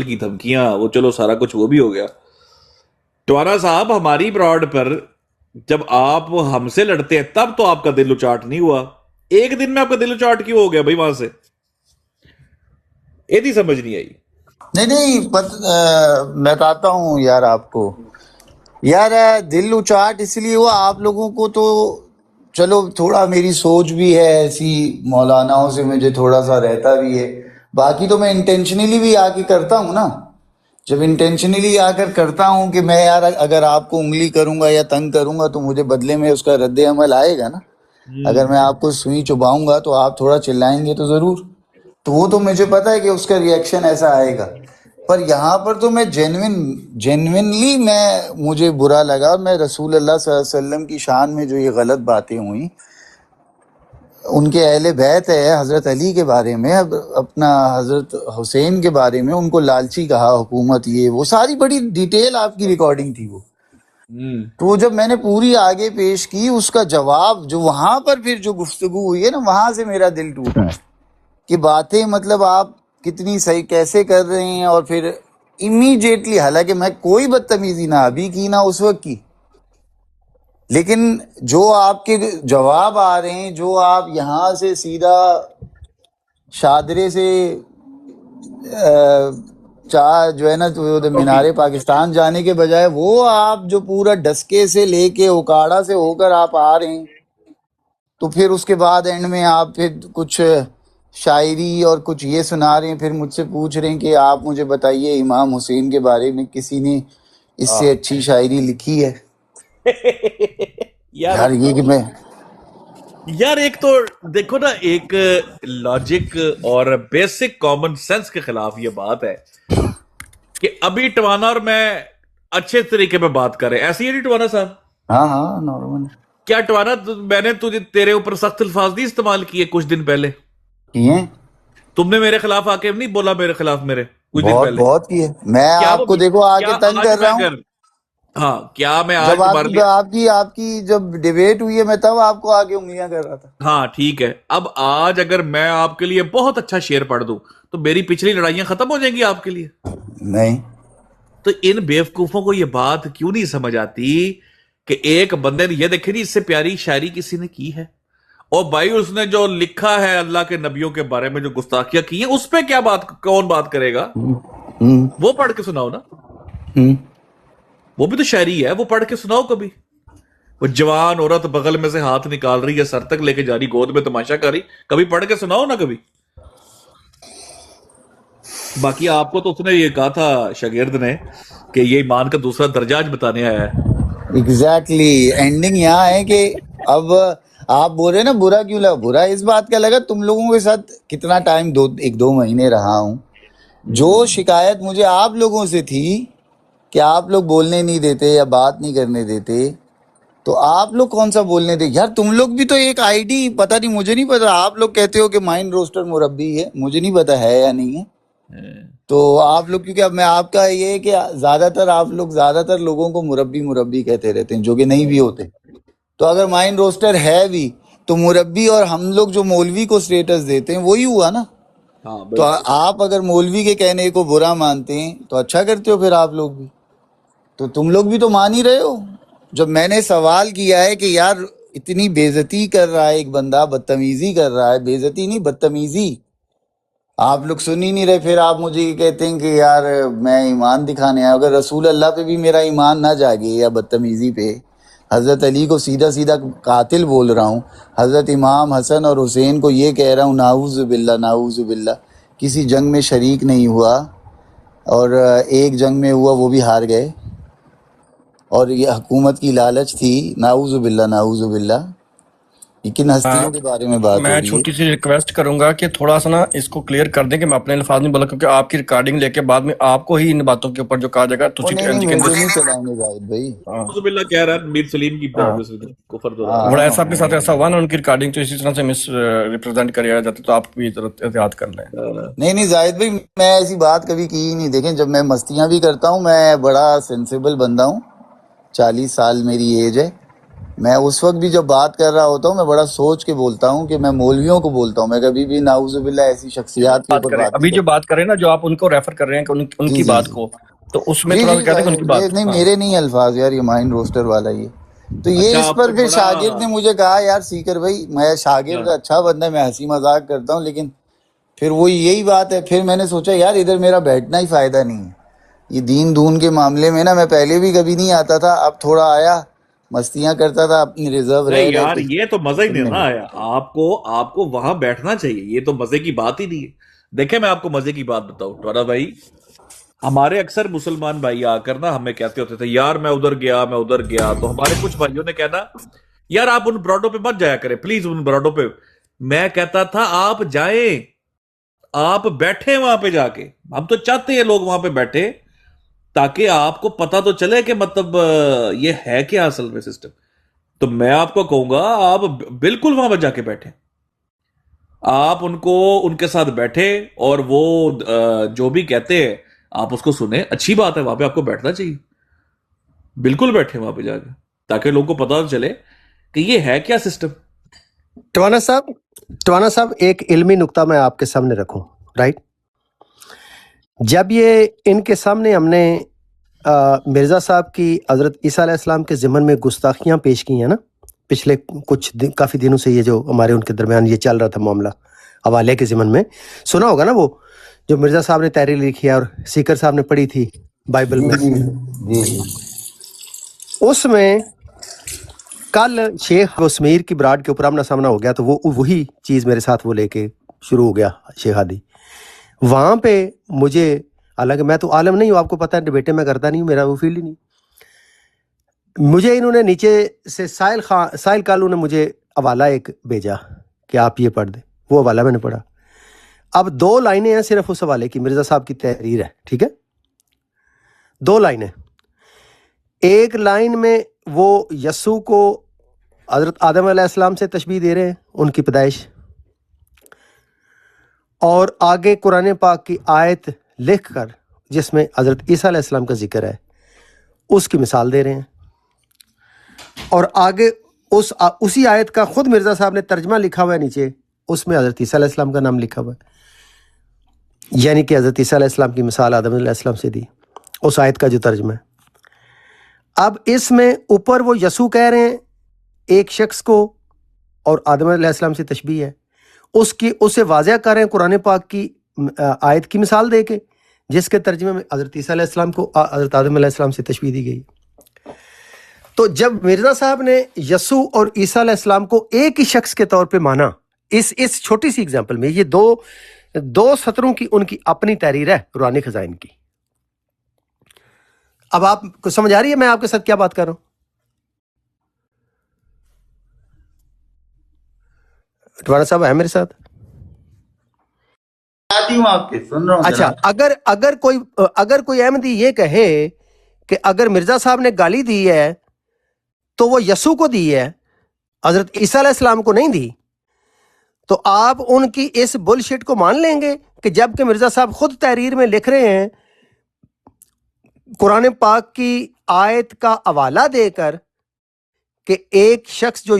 کی دھمکیاں، وہ چلو سارا کچھ وہ بھی ہو گیا. ٹوانا صاحب ہماری براڈ پر جب آپ ہم سے لڑتے ہیں تب تو آپ کا دل اچاٹ نہیں ہوا. ایک دن میں آپ کا دل اچاٹ کیوں ہو گیا بھائی وہاں سے؟ یہ سمجھ نہیں آئی. نہیں میں بتاتا ہوں یار آپ کو. یار دل اچاٹ اس لیے ہوا آپ لوگوں کو، تو چلو تھوڑا میری سوچ بھی ہے ایسی، مولاناؤں سے مجھے تھوڑا سا رہتا بھی ہے. باقی تو میں انٹینشنلی بھی آ کے کرتا ہوں نا. جب انٹینشنلی آ کر کرتا ہوں کہ میں یار اگر آپ کو انگلی کروں گا یا تنگ کروں گا تو مجھے بدلے میں اس کا رد عمل آئے گا نا. اگر میں آپ کو سوئی چباؤں گا تو آپ تھوڑا چلائیں گے تو ضرور. تو وہ تو مجھے پتا ہے کہ اس کا ریئیکشن ایسا آئے گا. پر یہاں پر تو میں جینوینلی مجھے برا لگا. اور میں رسول اللہ صلی اللہ علیہ وسلم کی شان میں جو یہ غلط باتیں ہوئیں، ان کے اہل بیت ہے، حضرت علی کے بارے میں، اپنا حضرت حسین کے بارے میں، ان کو لالچی کہا حکومت، یہ وہ ساری بڑی ڈیٹیل آپ کی ریکارڈنگ تھی وہ. تو جب میں نے پوری آگے پیش کی، اس کا جواب جو وہاں پر پھر جو گفتگو ہوئی ہے نا، وہاں سے میرا دل ٹوٹا ہے کہ باتیں مطلب آپ کتنی صحیح کیسے کر رہے ہیں. اور پھر امیڈیٹلی، حالانکہ میں کوئی بدتمیزی نہ ابھی کی نہ اس وقت کی، لیکن جو آپ کے جواب آ رہے ہیں، جو آپ یہاں سے سیدھا شادرے سے جو ہے نا مینار پاکستان جانے کے بجائے وہ آپ جو پورا ڈسکے سے لے کے اوکاڑا سے ہو کر آپ آ رہے ہیں، تو پھر اس کے بعد اینڈ میں آپ پھر کچھ شاعری اور کچھ یہ سنا رہے ہیں. پھر مجھ سے پوچھ رہے ہیں کہ آپ مجھے بتائیے امام حسین کے بارے میں کسی نے اس سے اچھی شاعری لکھی ہے. یار یہ کہ میں یار ایک تو دیکھو نا، ایک لاجک اور بیسک کامن سینس کے خلاف یہ بات ہے کہ ابھی ٹوانا اور میں اچھے طریقے پہ بات کر رہے ہیں. ایسے ہی نہیں ٹوانا صاحب؟ ہاں نارمل. کیا ٹوانا میں نے تیرے اوپر سخت الفاظ نہیں استعمال کیے کچھ دن پہلے؟ کیے؟ تم نے میرے خلاف آ کے نہیں بولا میرے خلاف میرے کچھ دن پہلے؟ بہت کیے. میں آپ کو دیکھو آ کے تنگ کر رہا ہوں. ہاں کیا میں آج جب تمہارے لیے آپ کی جب ڈیبیٹ ہوئی ہے میں تب آپ کو آگے انگلیاں کر رہا تھا. ہاں ٹھیک ہے. اب آج اگر میں آپ کے لیے بہت اچھا شعر پڑھ دوں تو میری پچھلی لڑائیاں ختم ہو جائیں گی آپ کے لیے؟ نہیں. تو ان بیوقوفوں کو یہ بات کیوں نہیں سمجھ آتی کہ ایک بندے نے یہ دیکھے نہیں اس سے پیاری شاعری کسی نے کی ہے، اور بھائی اس نے جو لکھا ہے اللہ کے نبیوں کے بارے میں جو گستاخیاں کی ہیں اس پہ کیا بات، کون بات کرے گا؟ وہ پڑھ کے سناؤ نا. وہ بھی تو شاعری ہے، وہ پڑھ کے سناؤ کبھی. وہ جوان عورت بغل میں سے ہاتھ نکال رہی ہے، سر تک لے کے جا رہی، گود میں تماشا کر رہی، کبھی پڑھ کے سناؤ نا کبھی. باقی آپ کو تو اس نے یہ کہا تھا شاگرد نے کہ یہ ایمان کا دوسرا درجہ آج بتانے آیا ہے. ایگزیکٹلی. اینڈنگ یہاں ہے کہ اب آپ بول رہے نا برا کیوں لگا. برا اس بات کا لگا تم لوگوں کے ساتھ کتنا ٹائم 1-2 مہینے رہا ہوں. جو شکایت مجھے آپ لوگوں سے تھی کہ آپ لوگ بولنے نہیں دیتے یا بات نہیں کرنے دیتے، تو آپ لوگ کون سا بولنے دے یار. تم لوگ بھی تو ایک آئی ڈی، پتہ نہیں مجھے نہیں پتا، آپ لوگ کہتے ہو کہ مائنڈ روسٹر مربی ہے، مجھے نہیں پتا ہے یا نہیں ہے. تو آپ لوگ کیونکہ اب میں آپ کا یہ ہے کہ زیادہ تر لوگوں کو مربی کہتے رہتے ہیں جو کہ نہیں بھی ہوتے. تو اگر مائنڈ روسٹر ہے بھی تو مربی اور ہم لوگ جو مولوی کو سٹیٹس دیتے ہیں وہی ہوا نا. تو آپ اگر مولوی کے کہنے کو برا مانتے ہیں تو اچھا کرتے ہو پھر آپ لوگ بھی. تو تم لوگ بھی تو مان ہی رہے ہو. جب میں نے سوال کیا ہے کہ یار اتنی بےعزتی کر رہا ہے ایک بندہ، بدتمیزی کر رہا ہے، بےعزتی نہیں بدتمیزی، آپ لوگ سن ہی نہیں رہے. پھر آپ مجھے یہ کہتے ہیں کہ یار میں ایمان دکھانے آیا. اگر رسول اللہ پہ بھی میرا ایمان نہ جاگے یا بدتمیزی پہ، حضرت علی کو سیدھا قاتل بول رہا ہوں، حضرت امام حسن اور حسین کو یہ کہہ رہا ہوں نعوذ باللہ کسی جنگ میں شریک نہیں ہوا، اور ایک جنگ میں ہوا وہ بھی ہار گئے، اور یہ حکومت کی لالچ تھی، نعوذ باللہ. لیکن ہستیوں کے بارے میں بات ہو میں رہی ہے. چھوٹی سی ریکویسٹ کروں گا کہ تھوڑا سا نا اس کو کلیئر کر دیں کہ میں اپنے الفاظ نہیں بولا، کیونکہ آپ کی ریکارڈنگ لے کے بعد میں آپ کو ہی ان باتوں کے اوپر جو کہا جائے گا تو نہیں مجھے نہیں چلائیں گے جاوید بھائی. اعوذ باللہ کہہ رہا ہے میر سلیم کی کفر دو. بڑا صاحب کے ساتھ ایسا ہوا نا، ان کی ریکارڈنگ تو اسی طرح سے مس ریپرزینٹ کیا جاتا، تو آپ بھی احتیاط کر لیں. نہیں زاہد بھائی، میں ایسی بات کبھی کی ہی نہیں. دیکھیں جب میں مستیاں بھی کرتا ہوں، میں بڑا سینسیبل بندہ ہوں، 40 سال میری ایج ہے. میں اس وقت بھی جب بات کر رہا ہوتا ہوں میں بڑا سوچ کے بولتا ہوں کہ میں مولویوں کو بولتا ہوں، میں کبھی بھی نعوذ باللہ ایسی شخصیات کے بات اوپر کریں بات ابھی نہیں جو کرتا۔ بات کریں نا، جو آپ ان کو ریفر کر رہے ہیں کہ ان جی کی جی بات جی کو، تو اس میں جی تھوڑا جی سا کہتے ہیں کہ ان کی یہ بات، نہیں ہاں میرے نہیں الفاظ یار، یہ مائنڈ روسٹر والا یہ تو یہ اچھا اس آپ پر کو پھر بڑا شاگرد نے مجھے کہا یار سیکر بھائی، میں شاگرد اچھا بندہ ہے، میں ہنسی مذاق کرتا ہوں، لیکن پھر وہ یہی بات ہے، پھر میں نے سوچا یار ادھر میرا بیٹھنا ہی فائدہ نہیں ہے، یہ دین دون کے معاملے میں نا میں پہلے بھی کبھی نہیں آتا تھا، اب تھوڑا آیا، مستیاں کرتا تھا اپنی ریزرو نہیں رہ یار، کے یہ تو مزہ ہی نہیں سننے نا لگا۔ آیا آپ کو وہاں بیٹھنا چاہیے، یہ تو مزے کی بات ہی نہیں ہے۔ دیکھیں میں آپ کو مزے کی بات بتاؤں ٹوارا بھائی، ہمارے اکثر مسلمان بھائی آ کر نا ہمیں کہتے ہوتے تھے یار میں ادھر گیا، تو ہمارے کچھ بھائیوں نے کہنا یار آپ ان براڈوں پہ مت جایا کریں پلیز، ان براڈوں پہ۔ میں کہتا تھا آپ جائیں، آپ بیٹھیں وہاں پہ جا کے، ہم تو چاہتے ہیں لوگ وہاں پہ بیٹھے تاکہ آپ کو پتا تو چلے کہ مطلب یہ ہے کیا اصل میں سسٹم۔ تو میں آپ کو کہوں گا آپ بالکل وہاں پہ جا کے بیٹھیں، آپ ان کے ساتھ بیٹھے اور وہ جو بھی کہتے ہیں آپ اس کو سنیں، اچھی بات ہے، وہاں پہ آپ کو بیٹھنا چاہیے، بالکل بیٹھیں وہاں پہ جا کے تاکہ لوگوں کو پتا چلے کہ یہ ہے کیا سسٹم۔ ٹوانا صاحب ایک علمی نقطہ میں آپ کے سامنے رکھوں، رائٹ؟ جب یہ ان کے سامنے ہم نے مرزا صاحب کی حضرت عیسیٰ علیہ السلام کے ضمن میں گستاخیاں پیش کی ہیں نا، پچھلے کافی دنوں سے یہ جو ہمارے ان کے درمیان یہ چل رہا تھا معاملہ حوالے کے ضمن میں، سنا ہوگا نا وہ جو مرزا صاحب نے تحریر لکھی ہے اور سیکر صاحب نے پڑھی تھی بائبل جی میں، جی جی جی اس میں کل شیخ وسمیر کی براڈ کے اوپر آمنا سامنا ہو گیا، تو وہ وہی چیز میرے ساتھ وہ لے کے شروع ہو گیا شیخ ہادی۔ وہاں پہ مجھے، حالانکہ میں تو عالم نہیں ہوں، آپ کو پتہ ہے ڈبیٹیں میں کرتا نہیں ہوں، میرا وہ فیلڈ ہی نہیں، مجھے انہوں نے نیچے سے سائل کالو نے مجھے حوالہ ایک بھیجا کہ آپ یہ پڑھ دیں، وہ حوالہ میں نے پڑھا۔ اب 2 لائنیں ہیں صرف اس حوالے کی، مرزا صاحب کی تحریر ہے، ٹھیک ہے، 2 لائنیں۔ ایک لائن میں وہ یسوع کو حضرت آدم علیہ السلام سے تشبیہ دے رہے ہیں، ان کی پیدائش، اور آگے قرآن پاک کی آیت لکھ کر جس میں حضرت عیسیٰ علیہ السلام کا ذکر ہے اس کی مثال دے رہے ہیں، اور آگے اسی آیت کا خود مرزا صاحب نے ترجمہ لکھا ہوا ہے نیچے، اس میں حضرت عیسیٰ علیہ السلام کا نام لکھا ہوا ہے، یعنی کہ حضرت عیسیٰ علیہ السلام کی مثال آدم علیہ السلام سے دی، اس آیت کا جو ترجمہ ہے۔ اب اس میں اوپر وہ یسوع کہہ رہے ہیں ایک شخص کو، اور آدم علیہ السلام سے تشبیہ ہے، اسے واضح کر رہے ہیں قرآن پاک کی آیت کی مثال دے کے، جس کے ترجمے میں حضرت عیسیٰ علیہ السلام کو حضرت آدم علیہ السلام سے تشبیہ دی گئی۔ تو جب مرزا صاحب نے یسوع اور عیسیٰ علیہ السلام کو ایک ہی شخص کے طور پہ مانا، اس چھوٹی سی اگزامپل میں، یہ دو سطروں کی ان کی اپنی تحریر ہے روحانی خزائن کی۔ اب آپ کو سمجھ آ رہی ہے میں آپ کے ساتھ کیا بات کر رہا ہوں؟ ٹوانا صاحب ہے میرے ساتھ؟ آتی ہوں آپ کے سن رہا ہوں اچھا، جناب۔ اگر کوئی احمدی یہ کہے کہ اگر مرزا صاحب نے گالی دی ہے تو وہ یسوع کو دی ہے، حضرت عیسیٰ علیہ السلام کو نہیں دی، تو آپ ان کی اس بل شٹ کو مان لیں گے کہ جب کہ مرزا صاحب خود تحریر میں لکھ رہے ہیں قرآن پاک کی آیت کا حوالہ دے کر کہ ایک شخص جو